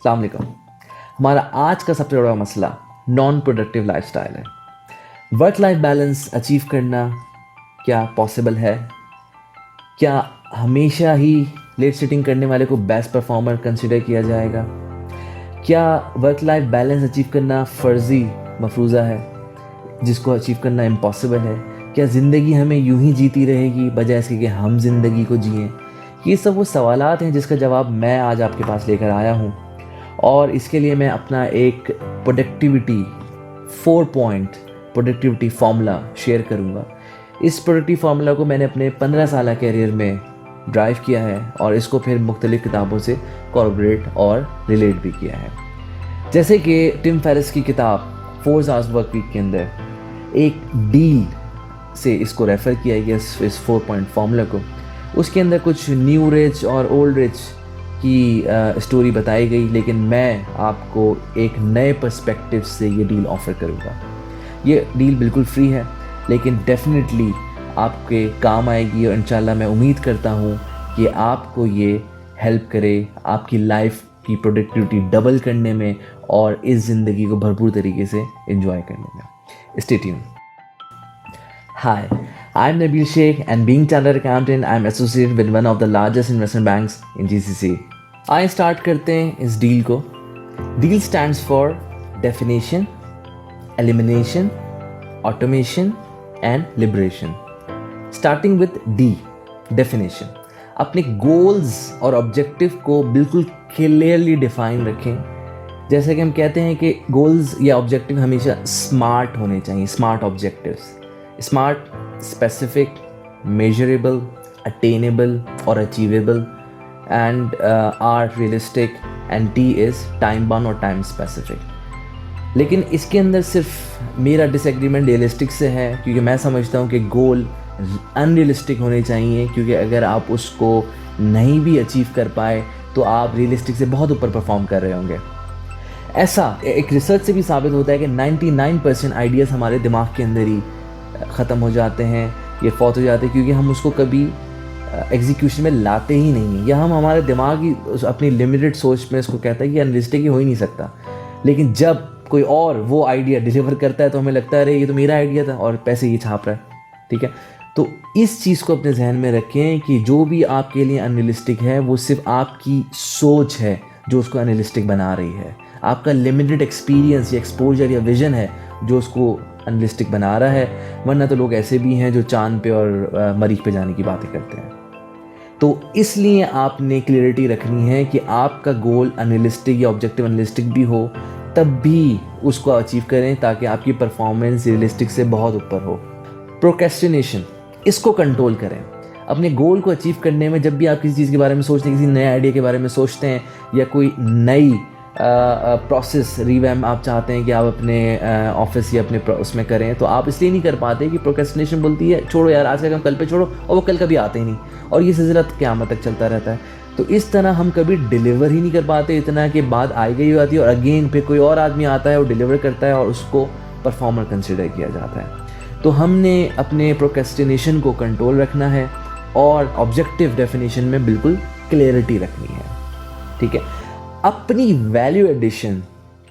अस्सलाम वालेकुम। हमारा आज का सबसे बड़ा मसला नॉन प्रोडक्टिव लाइफस्टाइल है। वर्क लाइफ बैलेंस अचीव करना क्या पॉसिबल है? क्या हमेशा ही लेट सिटिंग करने वाले को बेस्ट परफॉर्मर कंसिडर किया जाएगा? क्या वर्क लाइफ बैलेंस अचीव करना फ़र्ज़ी मफरूज़ा है जिसको अचीव करना इम्पॉसिबल है? क्या ज़िंदगी हमें यूं ही जीती रहेगी बजाय इसके कि हम ज़िंदगी को जिएं? ये सब वो सवालात हैं जिसका जवाब मैं आज आपके पास लेकर आया हूँ, और इसके लिए मैं अपना एक productivity 4 point productivity formula share करूँगा। इस प्रोडक्टिव फार्मूला को मैंने अपने 15 साल कैरियर में ड्राइव किया है और इसको फिर मुख्तलिफ़ किताबों से कॉर्पोरेट और रिलेट भी किया है। जैसे कि टिम फेरिस की किताब 4 आवर्स वर्क वीक के अंदर एक डील से इसको रेफ़र किया गया, इस 4 पॉइंट फार्मूला को। उसके अंदर कुछ न्यू रिच और ओल्ड रिच की स्टोरी बताई गई, लेकिन मैं आपको एक नए पर्सपेक्टिव से ये डील ऑफ़र करूँगा। ये डील बिल्कुल फ्री है, लेकिन डेफिनेटली आपके काम आएगी और इंशाल्लाह मैं उम्मीद करता हूँ कि आपको ये हेल्प करे आपकी लाइफ की प्रोडक्टिविटी डबल करने में और इस ज़िंदगी को भरपूर तरीके से एंजॉय करने में। Stay tuned. Hi, I'm Nabil Sheikh, and being chartered accountant, I'm associated with one of the largest investment banks in GCC. आइए स्टार्ट करते हैं इस डील को। Deal stands for definition, elimination, automation and liberation. Starting with D, definition. अपने goals और objective को बिल्कुल clearly define रखें। जैसे कि हम कहते हैं कि गोल्स या ऑब्जेक्टिव हमेशा स्मार्ट होने चाहिए, smart objectives. Smart, specific, measurable, attainable और achievable, and R realistic, and T is time bound और टाइम स्पेसिफिक। लेकिन इसके अंदर सिर्फ मेरा डिसएग्रीमेंट रियलिस्टिक से है, क्योंकि मैं समझता हूँ कि गोल अनरियलिस्टिक होने चाहिए, क्योंकि अगर आप उसको नहीं भी अचीव कर पाए तो आप रियलिस्टिक से बहुत ऊपर परफॉर्म कर रहे होंगे। ऐसा एक रिसर्च से भी साबित होता है कि 99% आइडियाज़ हमारे दिमाग के अंदर ही ख़त्म हो जाते हैं, ये फौत हो जाते हैं, क्योंकि हम उसको कभी एग्जीक्यूशन में लाते ही नहीं हैं, या हम हमारे दिमाग ही अपनी लिमिटेड सोच में इसको कहता है कि अनरियलिस्टिक ही हो ही नहीं सकता। लेकिन जब कोई और वो आइडिया डिलीवर करता है तो हमें लगता है अरे ये तो मेरा आइडिया था और पैसे ये छाप रहा है। ठीक है, तो इस चीज़ को अपने जहन में रखें कि जो भी आपके लिए अनरियलिस्टिक है वो सिर्फ आपकी सोच है जो उसको अनरियलिस्टिक बना रही है। आपका लिमिटेड एक्सपीरियंस या एक्सपोजर या विजन है जो उसको अनरियलिस्टिक बना रहा है, वरना तो लोग ऐसे भी हैं जो चांद पे और मरीख पे जाने की बातें करते हैं। तो इसलिए आपने क्लियरिटी रखनी है कि आपका गोल अनरियलिस्टिक या ऑब्जेक्टिव अनरियलिस्टिक भी हो तब भी उसको अचीव करें, ताकि आपकी परफॉर्मेंस रियलिस्टिक से बहुत ऊपर हो। प्रोक्रेस्टिनेशन, इसको कंट्रोल करें। अपने गोल को अचीव करने में जब भी आप किसी चीज़ के बारे में सोचते हैं, किसी नए आइडिया के बारे में सोचते हैं, या कोई नई प्रोसेस रिवैम्प आप चाहते हैं कि आप अपने ऑफिस या अपने उसमें करें, तो आप इसलिए नहीं कर पाते कि प्रोक्रेस्टिनेशन बोलती है छोड़ो यार, आज का काम कल पे छोड़ो, और वो कल कभी आते ही नहीं, और ये सिलसिला क़यामत तक चलता रहता है। तो इस तरह हम कभी डिलीवर ही नहीं कर पाते, इतना कि बात आई गई आती है और अगेन फिर कोई और आदमी आता है, वो डिलीवर करता है और उसको परफॉर्मर कंसिडर किया जाता है। तो हमने अपने प्रोक्रेस्टिनेशन को कंट्रोल रखना है और ऑब्जेक्टिव डेफिनेशन में बिल्कुल क्लियरिटी रखनी है। ठीक है, अपनी वैल्यू एडिशन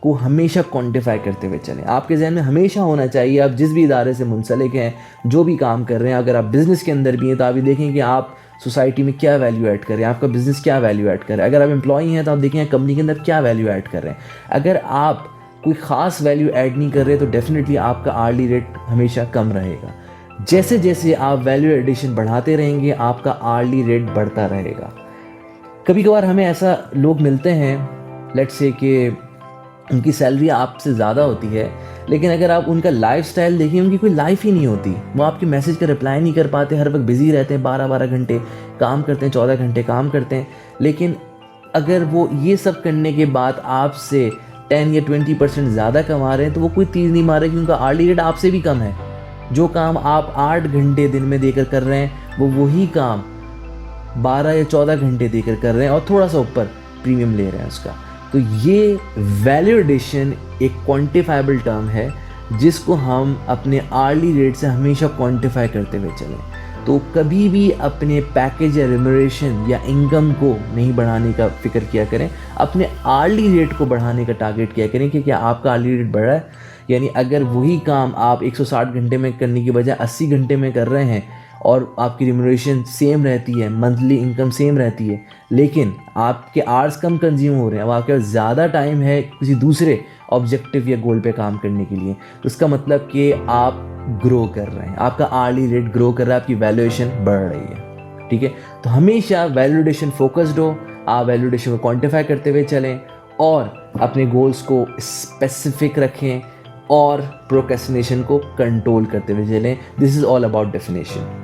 को हमेशा क्वांटिफाई करते हुए चलें। आपके जहन में हमेशा होना चाहिए, आप जिस भी इदारे से मुंसलिक हैं, जो भी काम कर रहे हैं, अगर आप बिज़नेस के अंदर भी हैं तो आप ये देखें कि आप सोसाइटी में क्या वैल्यू ऐड कर रहे हैं, आपका बिज़नेस क्या वैल्यू ऐड कर रहा है। अगर आप एम्प्लॉई हैं तो आप देखें कंपनी के अंदर क्या वैल्यू ऐड कर रहे हैं। अगर आप कोई ख़ास वैल्यू ऐड नहीं कर रहे तो डेफिनेटली आपका आर्ली रेट हमेशा कम रहेगा। जैसे जैसे आप वैल्यू एडिशन बढ़ाते रहेंगे आपका आर्ली रेट बढ़ता रहेगा। कभी कभार हमें ऐसा लोग मिलते हैं, लेट्स से कि उनकी सैलरी आपसे ज़्यादा होती है, लेकिन अगर आप उनका लाइफस्टाइल देखिए, उनकी कोई लाइफ ही नहीं होती। वो आपके मैसेज का रिप्लाई नहीं कर पाते, हर वक्त बिज़ी रहते हैं, 12-12 घंटे काम करते हैं, 14 घंटे काम करते हैं। लेकिन अगर वो ये सब करने के बाद आपसे 10 या 20% ज़्यादा कमा रहे हैं तो वो कोई तीर नहीं मारे कि उनका आर्ली रेट आपसे भी कम है। जो काम आप 8 घंटे दिन में देकर कर रहे हैं वो वही काम 12 या 14 घंटे देकर कर रहे हैं और थोड़ा सा ऊपर प्रीमियम ले रहे हैं उसका। तो ये वैल्यू एडिशन एक क्वांटिफाइबल टर्म है जिसको हम अपने आर्ली रेट से हमेशा क्वांटिफाई करते हुए चलें। तो कभी भी अपने पैकेज या रिम्यूनरेशन या इनकम को नहीं बढ़ाने का फिक्र किया करें, अपने आर्ली रेट को बढ़ाने का टारगेट किया करें कि क्या आपका आर्ली रेट बढ़ रहा है। यानी अगर वही काम आप 160 घंटे में करने की बजाय 80 घंटे में कर रहे हैं और आपकी रिम्यूनरेशन सेम रहती है, मंथली इनकम सेम रहती है, लेकिन आपके आवर्स कम कंज्यूम हो रहे हैं, अब आपके पास ज़्यादा टाइम है किसी दूसरे ऑब्जेक्टिव या गोल पे काम करने के लिए, तो इसका मतलब कि आप ग्रो कर रहे हैं, आपका आर्ली रेट ग्रो कर रहा है, आपकी वैल्यूएशन बढ़ रही है। ठीक है, तो हमेशा वैल्यूएशन फोकस्ड हो, आप वैल्यूएशन को क्वांटिफाई करते हुए चलें और अपने गोल्स को स्पेसिफिक रखें और प्रोक्रेस्टिनेशन को कंट्रोल करते हुए चलें। This is all about definition.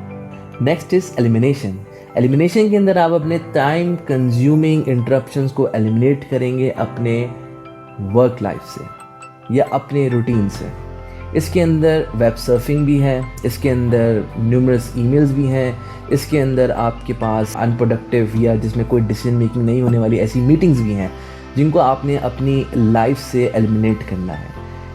Next is elimination. Elimination के अंदर आप अपने टाइम कंज्यूमिंग इंटरप्शंस को एलिमिनेट करेंगे अपने वर्क लाइफ से या अपने रूटीन से। इसके अंदर वेब सर्फिंग भी है, इसके अंदर न्यूमरस ईमेल्स भी हैं, इसके अंदर आपके पास अनप्रोडक्टिव या जिसमें कोई डिसीजन मेकिंग नहीं होने वाली ऐसी मीटिंग्स भी हैं जिनको आपने अपनी लाइफ से एलिमिनेट करना है।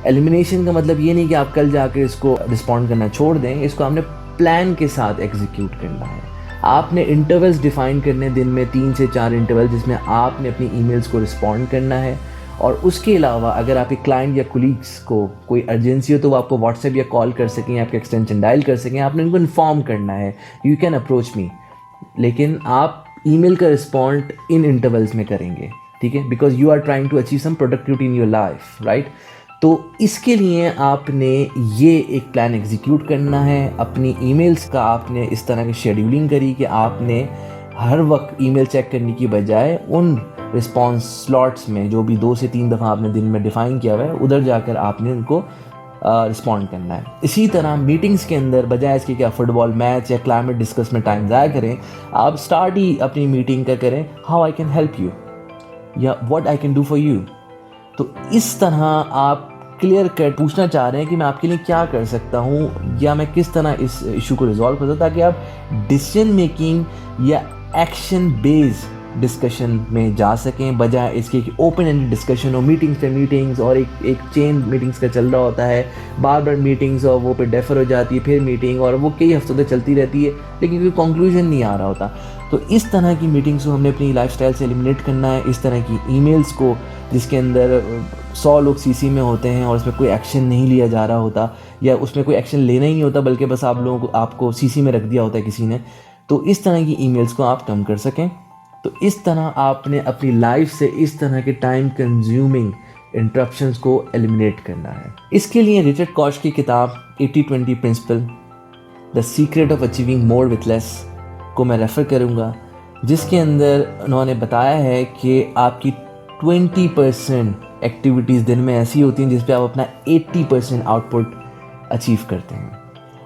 एलिमिनेशन का मतलब ये नहीं कि आप कल जाकर इसको रिस्पॉन्ड करना छोड़ दें, इसको आपने प्लान के साथ एग्जीक्यूट करना है। आपने इंटरवल्स डिफाइन करने, दिन में 3 से 4 इंटरवल जिसमें आपने अपनी ईमेल्स को रिस्पॉन्ड करना है। और उसके अलावा अगर आपके क्लाइंट या कोलीग्स को कोई अर्जेंसी हो तो वो आपको व्हाट्सएप या कॉल कर सकें, आपके एक्सटेंशन डायल कर सकें, आपने उनको इन्फॉर्म करना है यू कैन अप्रोच मी, लेकिन आप ईमेल का रिस्पॉन्ड इन इंटरवल्स में करेंगे। ठीक है, because you are trying to achieve some productivity in your life, right. तो इसके लिए आपने ये एक प्लान एग्जीक्यूट करना है। अपनी ईमेल्स का आपने इस तरह की शेड्यूलिंग करी कि आपने हर वक्त ईमेल चेक करने की बजाय उन रिस्पॉन्स स्लॉट्स में जो भी 2 से 3 दफ़ा आपने दिन में डिफ़ाइन किया हुआ है उधर जाकर आपने उनको रिस्पॉन्ड करना है। इसी तरह मीटिंग्स के अंदर बजाय इसके कि आप फुटबॉल मैच या क्लाइमेट डिस्कस में टाइम ज़ाया करें, आप स्टार्ट ही अपनी मीटिंग का करें how I can help you या what I can do for you. तो इस तरह आप क्लियर कट पूछना चाह रहे हैं कि मैं आपके लिए क्या कर सकता हूँ या मैं किस तरह इस इशू को रिजॉल्व कर सकता हूँ, ताकि आप डिसीजन मेकिंग या एक्शन बेस्ड डिस्कशन में जा सकें, बजाय इसके कि ओपन एंडेड डिस्कशन हो, मीटिंग्स पे मीटिंग्स और एक चेन मीटिंग्स का चल रहा होता है, बार बार मीटिंग्स और वो पे डेफर हो जाती है, फिर मीटिंग और वो कई हफ्तों तक चलती रहती है लेकिन कोई कंक्लूजन नहीं आ रहा होता। तो इस तरह की मीटिंग्स को हमने अपनी लाइफस्टाइल से एलिमिनेट करना है। इस तरह की ईमेल्स को जिसके अंदर 100 लोग सीसी में होते हैं और उसमें कोई एक्शन नहीं लिया जा रहा होता या उसमें कोई एक्शन लेना ही नहीं होता बल्कि बस आप लोगों को आपको सीसी में रख दिया होता है किसी ने, तो इस तरह की ईमेल्स को आप कम कर सकें। तो इस तरह आपने अपनी लाइफ से इस तरह के टाइम कंज्यूमिंग इंटरप्शंस को एलिमिनेट करना है। इसके लिए रिचर्ड कॉश की किताब 80-20 principle the secret of achieving more with less को मैं रेफ़र करूँगा, जिसके अंदर उन्होंने बताया है कि आपकी 20% एक्टिविटीज़ दिन में ऐसी होती हैं जिस पे आप अपना 80% आउटपुट अचीव करते हैं।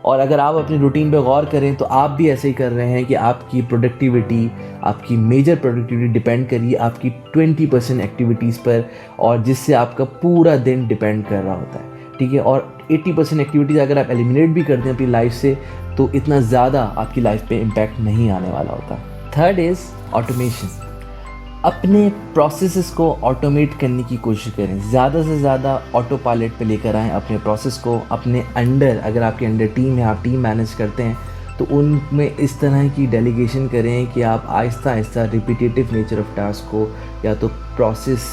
और अगर आप अपनी रूटीन पे गौर करें तो आप भी ऐसे ही कर रहे हैं कि आपकी प्रोडक्टिविटी, आपकी मेजर प्रोडक्टिविटी डिपेंड करिए आपकी 20% एक्टिविटीज़ पर, और जिससे आपका पूरा दिन डिपेंड कर रहा होता है। ठीक है, और 80% एक्टिविटीज़ अगर आप एलिमिनेट भी कर दें अपनी लाइफ से तो इतना ज़्यादा आपकी लाइफ पे इम्पैक्ट नहीं आने वाला होता। Third is automation. अपने प्रोसेसेस को ऑटोमेट करने की कोशिश करें, ज़्यादा से ज़्यादा ऑटो पायलट पे लेकर आएँ अपने प्रोसेस को। अपने अंडर, अगर आपके अंडर टीम है, आप टीम मैनेज करते हैं तो उनमें इस तरह की डेलीगेशन करें कि आप Aahista Aahista repetitive nature of task को या तो process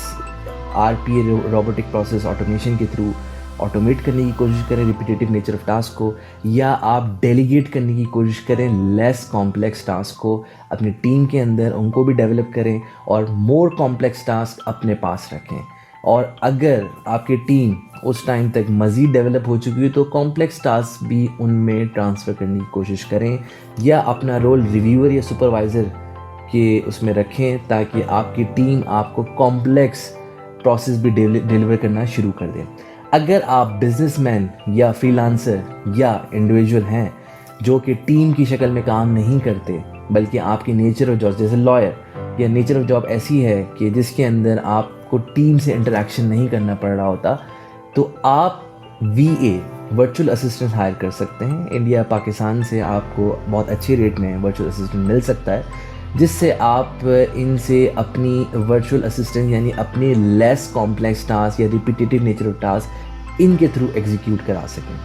RPA robotic process automation के थ्रू ऑटोमेट करने की कोशिश करें रिपीटेटिव नेचर ऑफ टास्क को, या आप डेलीगेट करने की कोशिश करें लेस कॉम्प्लेक्स टास्क को अपनी टीम के अंदर, उनको भी डेवलप करें और मोर कॉम्प्लेक्स टास्क अपने पास रखें। और अगर आपकी टीम उस टाइम तक मज़ीद डेवलप हो चुकी है तो कॉम्प्लेक्स टास्क भी उनमें ट्रांसफ़र करने की कोशिश करें, या अपना रोल रिव्यूअर या सुपरवाइज़र के उसमें रखें ताकि आपकी टीम आपको कॉम्प्लेक्स प्रोसेस भी डिलीवर करना शुरू कर दें। अगर आप बिजनेसमैन या फ्रीलांसर या इंडिविजुअल हैं जो कि टीम की शक्ल में काम नहीं करते बल्कि आपकी नेचर ऑफ जॉब जैसे लॉयर या नेचर ऑफ जॉब ऐसी है कि जिसके अंदर आपको टीम से इंटरेक्शन नहीं करना पड़ रहा होता, तो आप VA वर्चुअल असिस्टेंट हायर कर सकते हैं। इंडिया पाकिस्तान से आपको बहुत अच्छे रेट में वर्चुअल असिस्टेंट मिल सकता है, जिससे आप इनसे अपनी वर्चुअल असिस्टेंट यानी अपने लेस कॉम्प्लेक्स टास्क या रिपीटेटिव नेचर ऑफ टास्क इनके थ्रू एग्जीक्यूट करा सकें।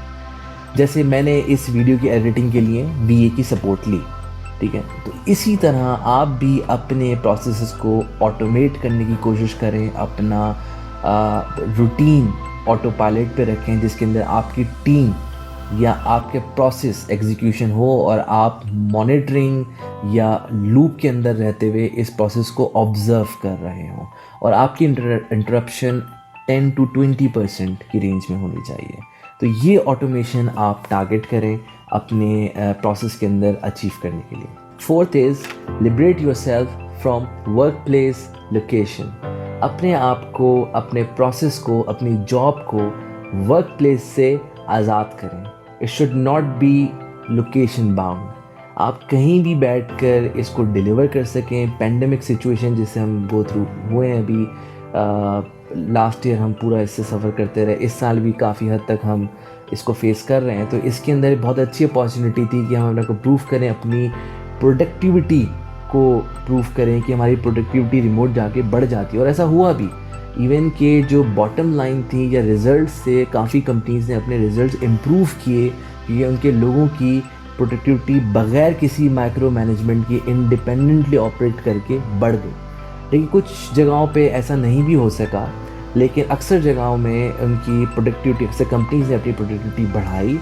जैसे मैंने इस वीडियो की एडिटिंग के लिए VA की सपोर्ट ली, ठीक है, तो इसी तरह आप भी अपने प्रोसेसेस को ऑटोमेट करने की कोशिश करें, अपना रूटीन ऑटो पायलट पे रखें जिसके अंदर आपकी टीम या आपके प्रोसेस एग्जीक्यूशन हो और आप मॉनिटरिंग या लूप के अंदर रहते हुए इस प्रोसेस को ऑब्जर्व कर रहे हों और आपकी इंटरप्शन 10 to 20% की रेंज में होनी चाहिए। तो ये ऑटोमेशन आप टारगेट करें अपने प्रोसेस के अंदर अचीव करने के लिए। Fourth is liberate yourself from work place location. अपने आप को, अपने प्रोसेस को, अपनी जॉब को वर्क प्लेस से आज़ाद करें। It should not be location bound. आप कहीं भी बैठकर इसको डिलीवर कर सकें। पेंडेमिक सिचुएशन जिससे हम गो थ्रू हुए हैं अभी, लास्ट ईयर हम पूरा इससे सफ़र करते रहे, इस साल भी काफ़ी हद तक हम इसको फेस कर रहे हैं। तो इसके अंदर बहुत अच्छी अपॉर्चुनिटी थी कि हम अपने को प्रूव करें, अपनी प्रोडक्टिविटी को प्रूव करें कि हमारी प्रोडक्टिविटी रिमोट जाके बढ़ जाती है। और ऐसा हुआ भी। इवन के जो बॉटम लाइन थी या रिज़ल्ट से काफ़ी कंपनीज़ ने अपने रिज़ल्ट्स इम्प्रूव किए क्योंकि उनके लोगों की प्रोडक्टिविटी बग़ैर किसी माइक्रो मैनेजमेंट के इंडिपेंडेंटली ऑपरेट करके बढ़ गई। लेकिन कुछ जगहों पे ऐसा नहीं भी हो सका, लेकिन अक्सर जगहों में उनकी प्रोडक्टिविटी, अक्सर कंपनीज़ ने अपनी प्रोडक्टिविटी बढ़ाई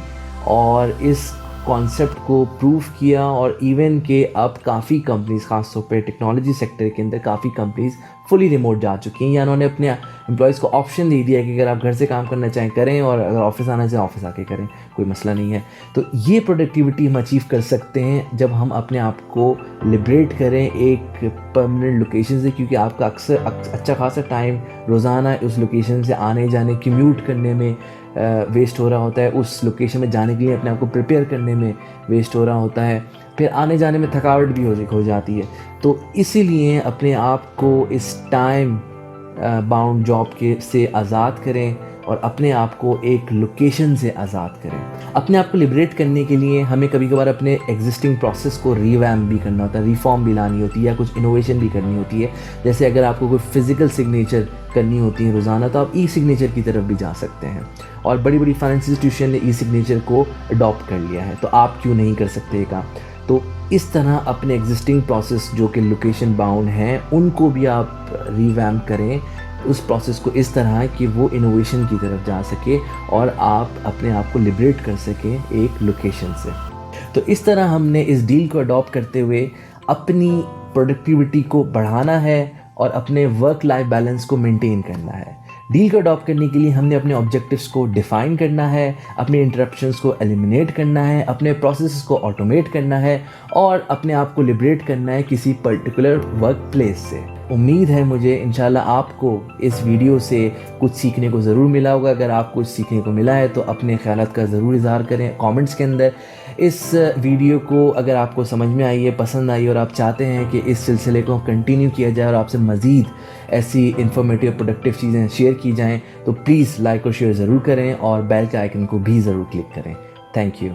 और इस कॉन्सेप्ट को प्रूव किया। और इवन के अब काफ़ी कंपनीज़, ख़ासतौर पे टेक्नोलॉजी सेक्टर के अंदर काफ़ी कंपनीज़ फुली रिमोट जा चुकी हैं या उन्होंने अपने एम्प्लॉयज़ को ऑप्शन दे दिया कि अगर आप घर से काम करना चाहें करें और अगर ऑफिस आना चाहें ऑफिस आके करें, कोई मसला नहीं है। तो ये प्रोडक्टिविटी हम अचीव कर सकते हैं जब हम अपने आप को लिबरेट करें एक परमानेंट लोकेशन से, क्योंकि आपका अक्सर अच्छा खासा टाइम रोज़ाना उस लोकेशन से आने जाने, कम्यूट करने में वेस्ट हो रहा होता है, उस लोकेशन में जाने के लिए अपने आप को प्रिपेयर करने में वेस्ट हो रहा होता है, फिर आने जाने में थकावट भी हो जाती है। तो इसीलिए अपने आप को इस टाइम बाउंड जॉब के से आज़ाद करें और अपने आप को एक लोकेशन से आज़ाद करें। अपने आप को लिबरेट करने के लिए हमें कभी कभार अपने एग्जिस्टिंग प्रोसेस को रीवैम्प भी करना होता है, रिफॉर्म भी लानी होती है या कुछ इनोवेशन भी करनी होती है। जैसे अगर आपको कोई फिज़िकल सिग्नेचर करनी होती है रोज़ाना, तो आप ई-सिग्नेचर की तरफ भी जा सकते हैं और बड़ी बड़ी फाइनेंशियल इंस्टीट्यूशन ने ई-सिग्नेचर को अडॉप्ट कर लिया है, तो आप क्यों नहीं कर सकते ये काम। तो इस तरह अपने एग्जिस्टिंग प्रोसेस जो कि लोकेशन बाउंड हैं उनको भी आप रीवैम्प करें, उस प्रोसेस को इस तरह कि वो इनोवेशन की तरफ जा सके और आप अपने आप को लिबरेट कर सकें एक लोकेशन से। तो इस तरह हमने इस डील को अडॉप्ट करते हुए अपनी प्रोडक्टिविटी को बढ़ाना है और अपने वर्क लाइफ बैलेंस को मेंटेन करना है। डील को अडॉप्ट करने के लिए हमने अपने ऑब्जेक्टिव्स को डिफ़ाइन करना है, अपने इंटरप्शंस को एलिमिनेट करना है, अपने प्रोसेसेस को ऑटोमेट करना है और अपने आप को लिबरेट करना है किसी पर्टिकुलर वर्क प्लेस से। उम्मीद है मुझे इंशाल्लाह आपको इस वीडियो से कुछ सीखने को ज़रूर मिला होगा। अगर आपको कुछ सीखने को मिला है तो अपने ख्यालात का ज़रूर इज़हार करें कमेंट्स के अंदर। इस वीडियो को अगर आपको समझ में आई है, पसंद आई और आप चाहते हैं कि इस सिलसिले को कंटिन्यू किया जाए और आपसे मज़ीद ऐसी इन्फॉर्मेटिव प्रोडक्टिव चीज़ें शेयर की जाएँ, तो प्लीज़ लाइक और शेयर ज़रूर करें और बेल के आइकन को भी ज़रूर क्लिक करें। Thank you.